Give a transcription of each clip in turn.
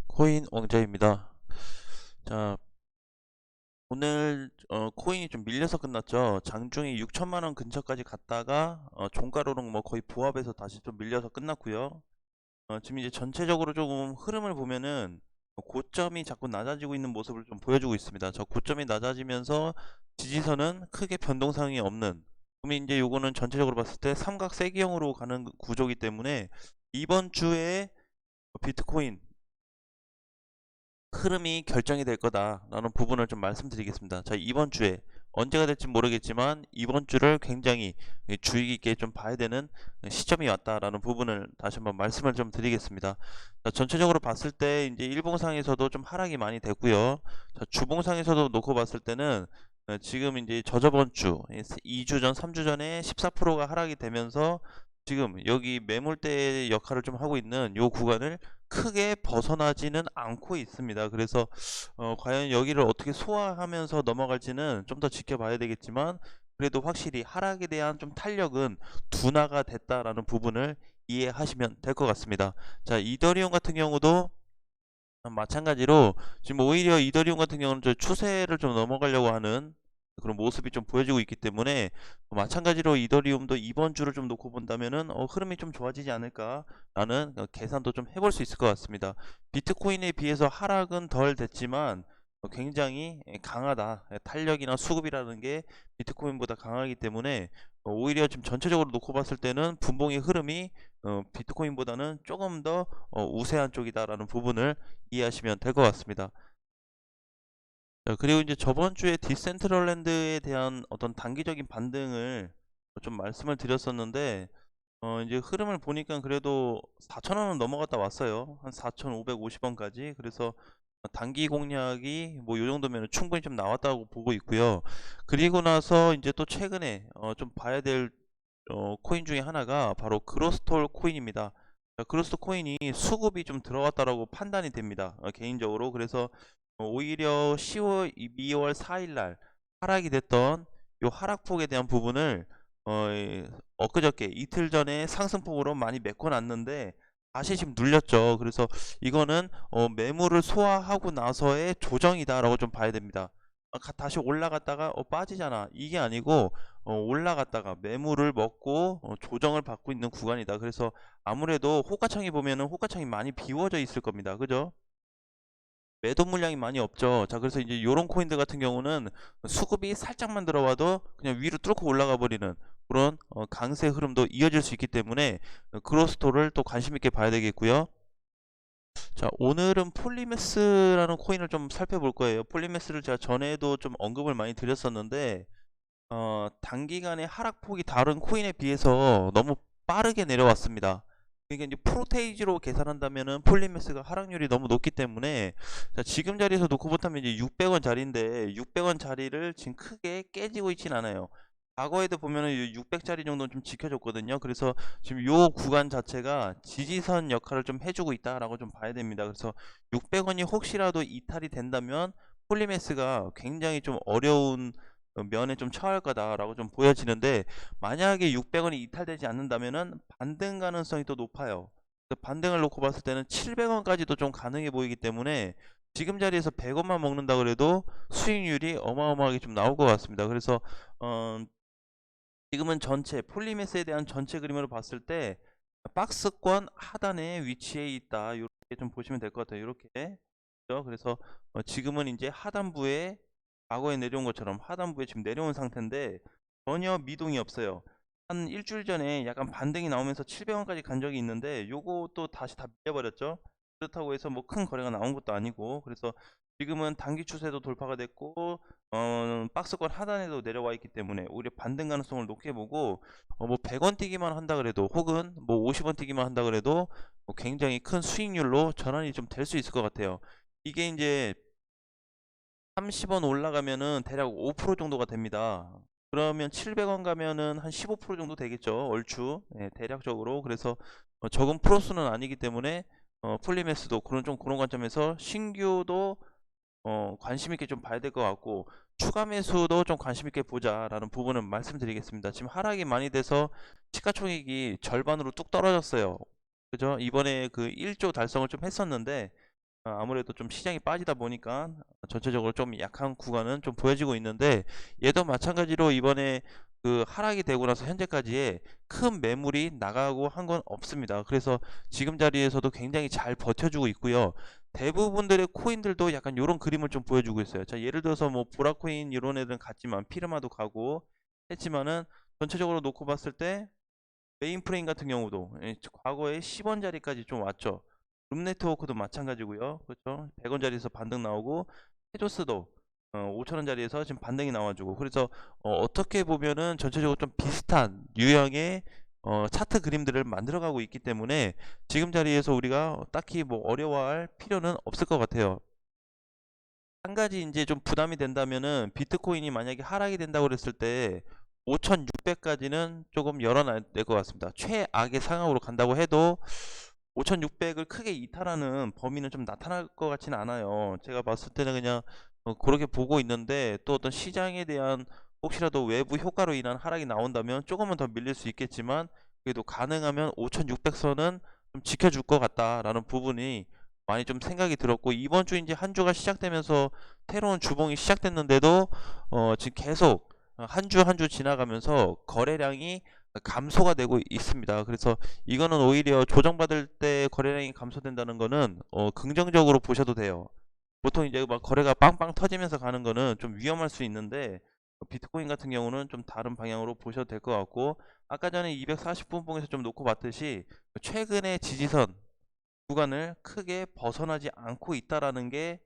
코인 왕자입니다. 자, 오늘 코인이 좀 밀려서 끝났죠. 장중에 6천만 원 근처까지 갔다가 종가로는 뭐 거의 부합해서 다시 좀 밀려서 끝났고요. 지금 이제 전체적으로 조금 흐름을 보면은 고점이 자꾸 낮아지고 있는 모습을 좀 보여주고 있습니다. 저 고점이 낮아지면서 지지선은 크게 변동사항이 없는. 그러면 이제 요거는 전체적으로 봤을 때 삼각세기형으로 가는 구조이기 때문에 이번 주에 비트코인 흐름이 결정이 될 거다라는 부분을 좀 말씀드리겠습니다. 자, 이번 주에 언제가 될지 모르겠지만 이번 주를 굉장히 주의 깊게 좀 봐야 되는 시점이 왔다라는 부분을 다시 한번 말씀을 좀 드리겠습니다. 자, 전체적으로 봤을 때 이제 일봉상에서도 좀 하락이 많이 됐고요. 자, 주봉상에서도 놓고 봤을 때는 지금 이제 저저번 주 2주 전, 3주 전에 14%가 하락이 되면서 지금 여기 매물대 역할을 좀 하고 있는 요 구간을 크게 벗어나지는 않고 있습니다. 그래서 과연 여기를 어떻게 소화하면서 넘어갈지는 좀 더 지켜봐야 되겠지만 그래도 확실히 하락에 대한 좀 탄력은 둔화가 됐다라는 부분을 이해하시면 될 것 같습니다. 자, 이더리움 같은 경우도 마찬가지로 지금 오히려 이더리움 같은 경우는 저 추세를 좀 넘어가려고 하는 그런 모습이 좀 보여지고 있기 때문에 마찬가지로 이더리움도 이번 주를 좀 놓고 본다면은 흐름이 좀 좋아지지 않을까라는 계산도 좀 해볼 수 있을 것 같습니다. 비트코인에 비해서 하락은 덜 됐지만 굉장히 강하다. 탄력이나 수급이라는 게 비트코인보다 강하기 때문에 오히려 지금 전체적으로 놓고 봤을 때는 분봉의 흐름이 비트코인보다는 조금 더 우세한 쪽이다라는 부분을 이해하시면 될 것 같습니다. 자, 그리고 이제 저번 주에 디센트럴랜드에 대한 어떤 단기적인 반등을 좀 말씀을 드렸었는데 이제 흐름을 보니까 그래도 4,000원은 넘어갔다 왔어요. 한 4,550원까지. 그래서 단기 공략이 뭐 요 정도면 충분히 좀 나왔다고 보고 있고요. 그리고 나서 이제 또 최근에 좀 봐야 될 코인 중에 하나가 바로 그로스톨 코인입니다. 그로스톨 코인이 수급이 좀 들어왔다라고 판단이 됩니다. 개인적으로. 그래서 오히려 10월, 2월 4일 날 하락이 됐던 요 하락폭에 대한 부분을 엊그저께 이틀 전에 상승폭으로 많이 메꿔놨는데 다시 지금 눌렸죠. 그래서 이거는 매물을 소화하고 나서의 조정이다라고 좀 봐야 됩니다. 다시 올라갔다가 빠지잖아. 이게 아니고 올라갔다가 매물을 먹고 조정을 받고 있는 구간이다. 그래서 아무래도 호가창이 보면은 호가창이 많이 비워져 있을 겁니다. 그죠? 매도 물량이 많이 없죠. 자, 그래서 이제 요런 코인들 같은 경우는 수급이 살짝만 들어와도 그냥 위로 뚫고 올라가 버리는 그런 강세 흐름도 이어질 수 있기 때문에 그로스토를 또 관심 있게 봐야 되겠고요. 자, 오늘은 폴리메스라는 코인을 좀 살펴볼 거예요. 폴리메스를 제가 전에도 좀 언급을 많이 드렸었는데 단기간에 하락폭이 다른 코인에 비해서 너무 빠르게 내려왔습니다. 그러니까 이제 프로테이지로 계산한다면은 폴리메스가 하락률이 너무 높기 때문에 자, 지금 자리에서 놓고 보면 이제 600원 자리인데 600원 자리를 지금 크게 깨지고 있진 않아요. 과거에도 보면은 600짜리 정도는 좀 지켜줬거든요. 그래서 지금 요 구간 자체가 지지선 역할을 좀 해주고 있다라고 좀 봐야 됩니다. 그래서 600원이 혹시라도 이탈이 된다면 폴리메스가 굉장히 좀 어려운 면에 좀 처할 거다라고 좀 보여지는데 만약에 600원이 이탈되지 않는다면은 반등 가능성이 또 높아요. 반등을 놓고 봤을 때는 700원까지도 좀 가능해 보이기 때문에 지금 자리에서 100원만 먹는다 그래도 수익률이 어마어마하게 좀 나올 것 같습니다. 그래서 어, 지금은 전체 폴리메스에 대한 전체 그림으로 봤을 때 박스권 하단에 위치해 있다. 이렇게 좀 보시면 될 것 같아요. 이렇게. 그래서 지금은 이제 하단부에 과거에 내려온 것처럼 하단부에 지금 내려온 상태인데 전혀 미동이 없어요. 한 일주일 전에 약간 반등이 나오면서 700원까지 간 적이 있는데 요것도 다시 다 밀려버렸죠. 그렇다고 해서 뭐 큰 거래가 나온 것도 아니고 그래서 지금은 단기 추세도 돌파가 됐고 박스권 하단에도 내려와 있기 때문에 오히려 반등 가능성을 높게 보고 뭐 100원 뛰기만 한다 그래도 혹은 뭐 50원 뛰기만 한다 그래도 굉장히 큰 수익률로 전환이 좀 될 수 있을 것 같아요. 이게 이제 30원 올라가면은 대략 5% 정도가 됩니다. 그러면 700원 가면은 한 15% 정도 되겠죠. 얼추. 예, 대략적으로. 그래서 적은 프로수는 아니기 때문에 폴리메스도 그런 관점에서 신규도 관심 있게 좀 봐야 될 것 같고 추가 매수도 좀 관심 있게 보자라는 부분은 말씀드리겠습니다. 지금 하락이 많이 돼서 시가총액이 절반으로 뚝 떨어졌어요. 그죠? 이번에 그 1조 달성을 좀 했었는데 아무래도 좀 시장이 빠지다 보니까 전체적으로 좀 약한 구간은 좀 보여지고 있는데, 얘도 마찬가지로 이번에 그 하락이 되고 나서 현재까지의 큰 매물이 나가고 한 건 없습니다. 그래서 지금 자리에서도 굉장히 잘 버텨주고 있고요. 대부분들의 코인들도 약간 이런 그림을 좀 보여주고 있어요. 자, 예를 들어서 뭐 보라코인 이런 애들은 갔지만 피르마도 가고 했지만은, 전체적으로 놓고 봤을 때 메인프레임 같은 경우도 과거에 10원짜리까지 좀 왔죠. 룸네트워크도 마찬가지고요. 그렇죠? 100원짜리에서 반등 나오고, 테조스도 5천원짜리에서 지금 반등이 나와주고, 그래서 어떻게 보면은 전체적으로 좀 비슷한 유형의 차트 그림들을 만들어가고 있기 때문에 지금 자리에서 우리가 딱히 뭐 어려워할 필요는 없을 것 같아요. 한 가지 이제 좀 부담이 된다면은, 비트코인이 만약에 하락이 된다고 그랬을 때 5600까지는 조금 열어놔야 될 것 같습니다. 최악의 상황으로 간다고 해도 5600을 크게 이탈하는 범위는 좀 나타날 것 같지는 않아요. 제가 봤을 때는 그냥 그렇게 보고 있는데, 또 어떤 시장에 대한 혹시라도 외부 효과로 인한 하락이 나온다면 조금은 더 밀릴 수 있겠지만, 그래도 가능하면 5600선은 좀 지켜줄 것 같다라는 부분이 많이 좀 생각이 들었고, 이번 주 이제 한 주가 시작되면서 새로운 주봉이 시작됐는데도 지금 계속 한 주 한 주 지나가면서 거래량이 감소가 되고 있습니다. 그래서 이거는 오히려 조정받을 때 거래량이 감소된다는 거는 긍정적으로 보셔도 돼요. 보통 이제 막 거래가 빵빵 터지면서 가는 거는 좀 위험할 수 있는데, 비트코인 같은 경우는 좀 다른 방향으로 보셔도 될 것 같고, 아까 전에 240분 봉에서 좀 놓고 봤듯이 최근의 지지선 구간을 크게 벗어나지 않고 있다라는 게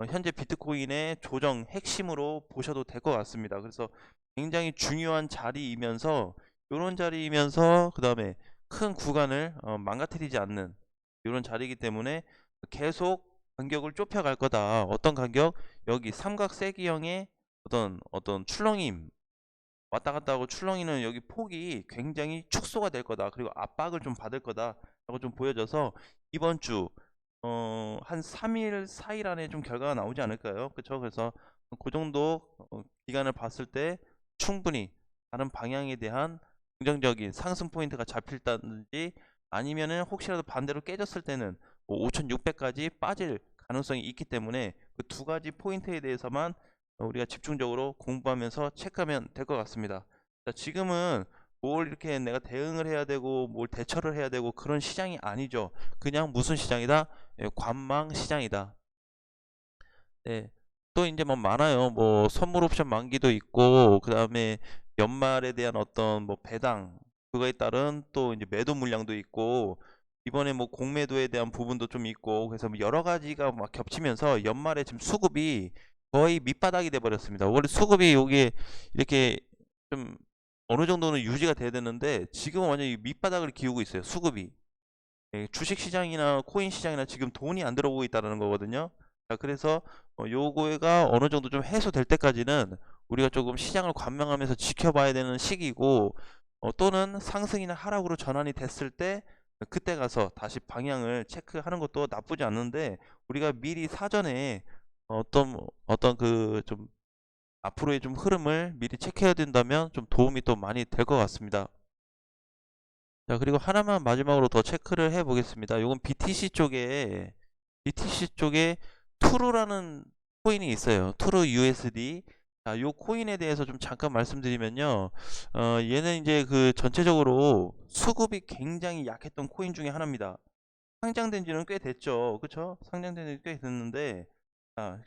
현재 비트코인의 조정 핵심으로 보셔도 될 것 같습니다. 그래서 굉장히 중요한 자리이면서, 이런 자리이면서 그 다음에 큰 구간을 망가뜨리지 않는 이런 자리이기 때문에 계속 간격을 좁혀갈 거다. 어떤 간격? 여기 삼각세기형의 어떤 출렁임, 왔다 갔다 하고 출렁이는 여기 폭이 굉장히 축소가 될 거다. 그리고 압박을 좀 받을 거다 라고 좀 보여져서, 이번 주 한 3일 4일 안에 좀 결과가 나오지 않을까요? 그쵸? 그래서 그 정도 기간을 봤을 때 충분히 다른 방향에 대한 긍정적인 상승 포인트가 잡힐다든지, 아니면은 혹시라도 반대로 깨졌을 때는 5600까지 빠질 가능성이 있기 때문에, 그 두 가지 포인트에 대해서만 우리가 집중적으로 공부하면서 체크하면 될 것 같습니다. 자, 지금은 뭘 이렇게 내가 대응을 해야 되고 뭘 대처를 해야 되고 그런 시장이 아니죠. 그냥 무슨 시장이다? 관망 시장이다. 네. 또 이제 뭐 많아요. 뭐 선물 옵션 만기도 있고, 그 다음에 연말에 대한 어떤 뭐 배당, 그거에 따른 또 이제 매도 물량도 있고, 이번에 뭐 공매도에 대한 부분도 좀 있고, 그래서 뭐 여러 가지가 막 겹치면서 연말에 지금 수급이 거의 밑바닥이 돼 버렸습니다. 원래 수급이 여기에 이렇게 좀 어느 정도는 유지가 돼야 되는데, 지금 완전히 밑바닥을 기우고 있어요, 수급이. 주식 시장이나 코인 시장이나 지금 돈이 안 들어오고 있다는 거거든요. 자, 그래서 요거가 어느 정도 좀 해소될 때까지는 우리가 조금 시장을 관망하면서 지켜봐야 되는 시기고, 또는 상승이나 하락으로 전환이 됐을 때 그때 가서 다시 방향을 체크하는 것도 나쁘지 않는데, 우리가 미리 사전에 어떤 그 좀 앞으로의 좀 흐름을 미리 체크해야 된다면 좀 도움이 또 많이 될 것 같습니다. 자, 그리고 하나만 마지막으로 더 체크를 해 보겠습니다. 요건 BTC 쪽에 투루라는 코인이 있어요. 투루 USD. 자, 요 코인에 대해서 좀 잠깐 말씀드리면요. 얘는 이제 그 전체적으로 수급이 굉장히 약했던 코인 중에 하나입니다. 상장된 지는 꽤 됐죠. 그쵸? 상장된 지 꽤 됐는데,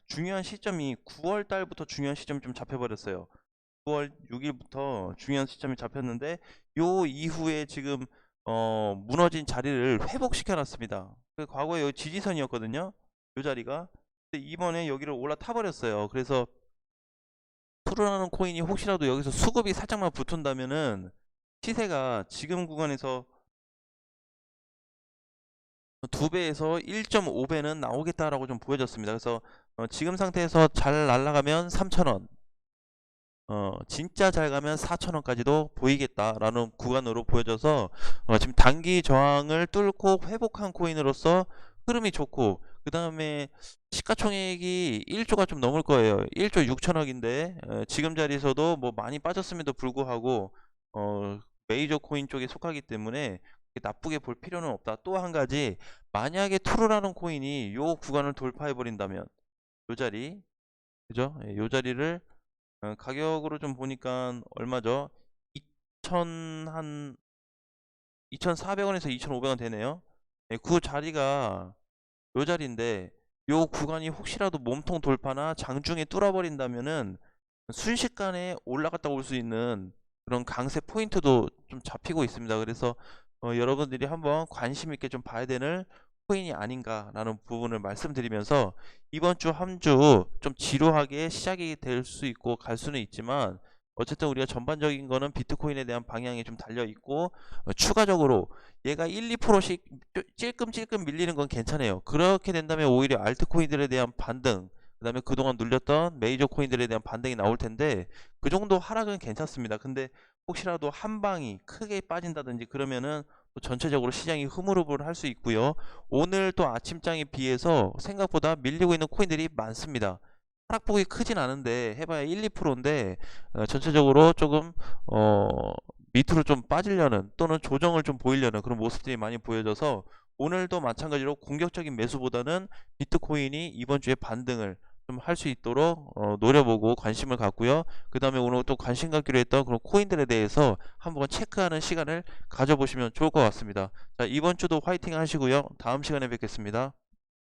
중요한 시점이 9월 달부터 중요한 시점이 좀 잡혀버렸어요. 9월 6일부터 중요한 시점이 잡혔는데, 요 이후에 지금 무너진 자리를 회복시켜 놨습니다. 그 과거에 여기 지지선이었거든요. 요 자리가. 근데 이번에 여기를 올라타 버렸어요. 그래서 풀어나는 코인이 혹시라도 여기서 수급이 살짝만 붙은다면은 시세가 지금 구간에서 2배에서 1.5배는 나오겠다라고 좀 보여졌습니다. 그래서 지금 상태에서 잘 날아가면 3,000원, 진짜 잘 가면 4,000원까지도 보이겠다라는 구간으로 보여져서, 지금 단기 저항을 뚫고 회복한 코인으로서 흐름이 좋고, 그 다음에 시가총액이 1조가 좀 넘을 거예요. 1조 6천억인데 지금 자리에서도 뭐 많이 빠졌음에도 불구하고 메이저 코인 쪽에 속하기 때문에 나쁘게 볼 필요는 없다. 또 한 가지, 만약에 투르라는 코인이 요 구간을 돌파해 버린다면 요 자리, 그죠? 예, 요 자리를 가격으로 좀 보니까 얼마죠? 2,000 한 2,400원에서 2,500원 되네요. 예, 그 자리가 요 자리인데, 요 구간이 혹시라도 몸통 돌파나 장중에 뚫어버린다면은 순식간에 올라갔다 올 수 있는 그런 강세 포인트도 좀 잡히고 있습니다. 그래서 여러분들이 한번 관심 있게 좀 봐야 되는 코인이 아닌가라는 부분을 말씀드리면서, 이번 주 한 주 좀 지루하게 시작이 될 수 있고 갈 수는 있지만, 어쨌든 우리가 전반적인 거는 비트코인에 대한 방향이 좀 달려 있고, 추가적으로 얘가 1, 2%씩 찔끔찔끔 밀리는 건 괜찮아요. 그렇게 된다면 오히려 알트코인들에 대한 반등, 그 다음에 그동안 눌렸던 메이저 코인들에 대한 반등이 나올 텐데, 그 정도 하락은 괜찮습니다. 근데 혹시라도 한 방이 크게 빠진다든지 그러면은 또 전체적으로 시장이 흐물흐물 할 수 있고요. 오늘 또 아침장에 비해서 생각보다 밀리고 있는 코인들이 많습니다. 하락폭이 크진 않은데 해봐야 1, 2%인데 전체적으로 조금 밑으로 좀 빠지려는, 또는 조정을 좀 보이려는 그런 모습들이 많이 보여져서, 오늘도 마찬가지로 공격적인 매수보다는 비트코인이 이번 주에 반등을 좀 할 수 있도록 노려보고 관심을 갖고요. 그 다음에 오늘 또 관심 갖기로 했던 그런 코인들에 대해서 한번 체크하는 시간을 가져보시면 좋을 것 같습니다. 자, 이번 주도 화이팅 하시고요. 다음 시간에 뵙겠습니다.